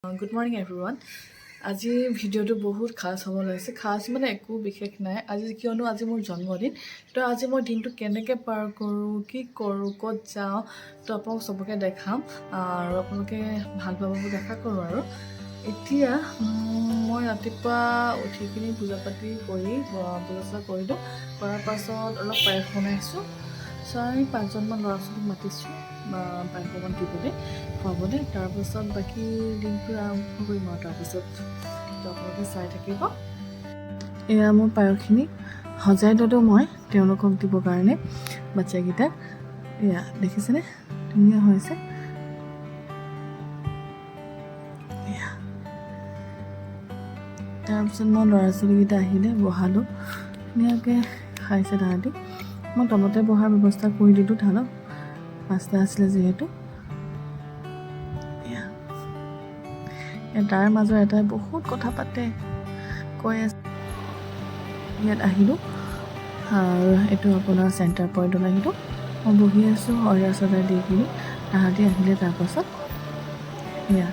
Good morning everyone. আজি ভিডিওটো বহুত খাস হ'ব লাগিছে খাস মানে একো বিশেষ নাই আজি কিয়নো আজি মোৰ জন্মদিন তো আজি মই দিনটো কেনেকৈ পাৰ কৰোঁ কি কৰোঁ ক'ত যাওঁ তো আপোনালোক সবকে দেখাম আৰু আপোনালোকে ভাল পাব বুলি আশা কৰোঁ আৰু এতিয়া মই ৰাতিপুৱা উঠি কিনি পূজা পাতি কৰি পূজা কৰিলোঁ কৰাৰ পাছত অলপ পায়স বনাইছোঁ 4-5জনমান ল'ৰা ছোৱালীক মাতিছোঁ পায়স অকণমান দিবলৈ খুৱাবলৈ তাৰপাছত বাকী দিনটো আৰম্ভ কৰিম আৰু তাৰপাছত আপোনালোকে চাই থাকিব এয়া মোৰ পায়সখিনি সজাই ল'লোঁ মই তেওঁলোকক দিবৰ কাৰণে বাচ্চাকেইটাক এয়া দেখিছেনে ধুনীয়া হৈছে এয়া তাৰপিছত মই ল'ৰা ছোৱালীকেইটা আহিলে বহালোঁ ধুনীয়াকৈ খাইছে তাহাঁতি মই তলতে বহাৰ ব্যৱস্থা কৰি দিলোঁ তাহাঁতক 5টা আছিলে যিহেতু তাৰ মাজৰ এটাই বহুত কথা পাতে কৈ আছে ইয়াত আহিলোঁ আৰু এইটো আপোনাৰ চেণ্টাৰ পইণ্টত আহিলোঁ মই বহি আছোঁ অৰ্ডাৰ চৰ্ডাৰ দি কিনি তাহাঁতি আহিলে তাৰপাছত এয়া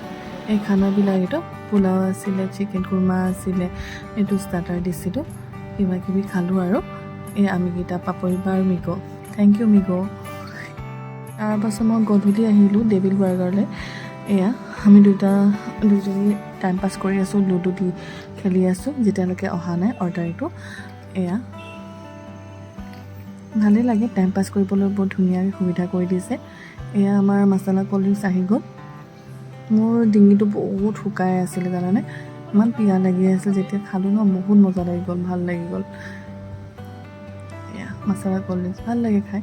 এই খানাবিলাক এইটো পোলাও আছিলে চিকেন কুৰ্মা আছিলে এইটো ষ্টাৰ্টাৰ দিছিলোঁ কিবা কিবি খালোঁ আৰু এই আমিকেইটা পাপৰিবা আৰু মিগ' থেংক ইউ মিগ' তাৰপাছত মই গধূলি আহিলোঁ ডেভিল বাৰ্গাৰলৈ এয়া আমি দুজনী টাইম পাছ কৰি আছোঁ লুডু দি খেলি আছোঁ যেতিয়ালৈকে অহা নাই অৰ্ডাৰটো এয়া ভালেই লাগে টাইম পাছ কৰিবলৈ বহুত ধুনীয়াকৈ সুবিধা কৰি দিছে এয়া আমাৰ মাছালা ক'ল্ড ড্ৰিংকছ আহি গ'ল মোৰ ডিঙিটো বহুত শুকাই আছিলে জানানে ইমান পিয়া লাগি আছিল যেতিয়া খালোঁ ন বহুত মজা লাগি গ'ল ভাল লাগি গ'ল এয়া মাছালা ক'ল্ড ড্ৰিংকছ ভাল লাগে খাই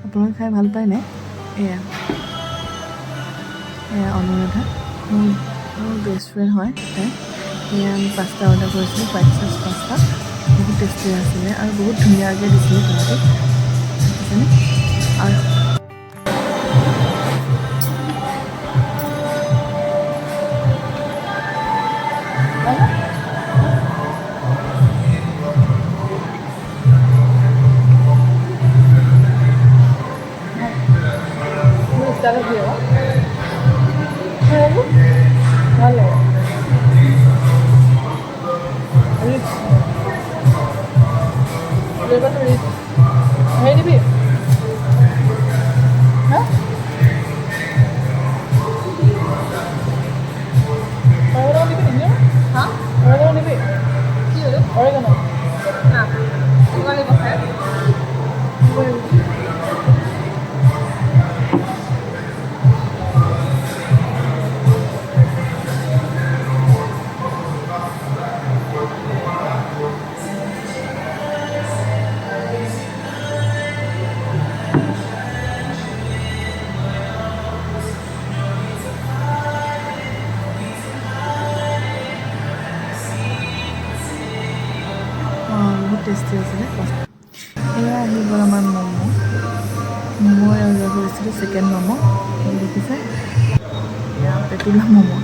আপোনালোকে খাই ভাল পায়নে এয়া অনুৰাধা মোৰ বেষ্ট ফ্ৰেণ্ড হয় তাই এয়া আমি 5টা অৰ্ডাৰ কৰিছিলোঁ হোৱাইট চচ 5টা বহুত টেষ্টি আছিলে আৰু বহুত ধুনীয়াকৈ দিছিলে তাহাঁতি বুজিছেনে আৰু ভাল লাগে ৰিচ ফ্লেভাৰটো ৰিচ হেৰি দিবি হা অৰেগানো দিবি নেকি হা অৰেগানো দিবি কি হ'ল অৰেগানো না তোমালে বহাই বহুত টেষ্টি আছিলে এয়া আহি গ'ল আমাৰ ম'ম' মই অৰ্ডাৰ কৰিছিলোঁ চিকেন ম'ম' দেখিছে এয়া পেটুলা ম'ম'টোতো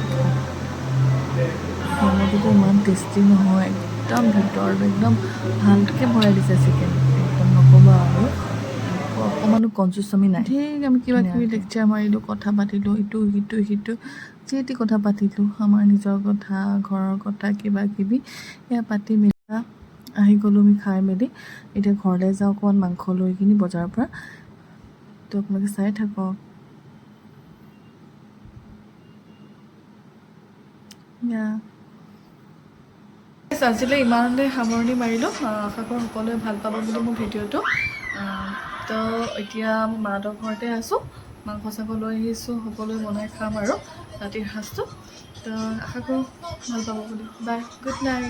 ইমান টেষ্টি নহয় একদম ভিতৰটো একদম ভালকৈ ভৰাই দিছে চিকেন একদম নক'বা আৰু অকণমানো কনজুচামি নাই ঠিক আমি কিবা কিবি লেকচাৰ মাৰিলোঁ কথা পাতিলোঁ ইটো সিটো যিটি কথা পাতিলোঁ আমাৰ নিজৰ কথা ঘৰৰ কথা কিবা কিবি এয়া পাতি মেলি আহি গ'লোঁ আমি খাই মেলি এতিয়া ঘৰলৈ যাওঁ অকণমান মাংস লৈ কিনি বজাৰৰ পৰা তো আপোনালোকে চাই থাকক আজিলৈ ইমানতে সামৰণি মাৰিলোঁ আশা কৰোঁ সকলোৱে ভাল পাব বুলি মোৰ ভিডিঅ'টো তো এতিয়া আমি মাহঁতৰ ঘৰতে আছোঁ মাংস চাংস লৈ আহিছোঁ সকলোৱে বনাই খাম আৰু ৰাতিৰ সাঁজটো তো আশা কৰোঁ ভাল পাব বুলি বাই গুড নাইট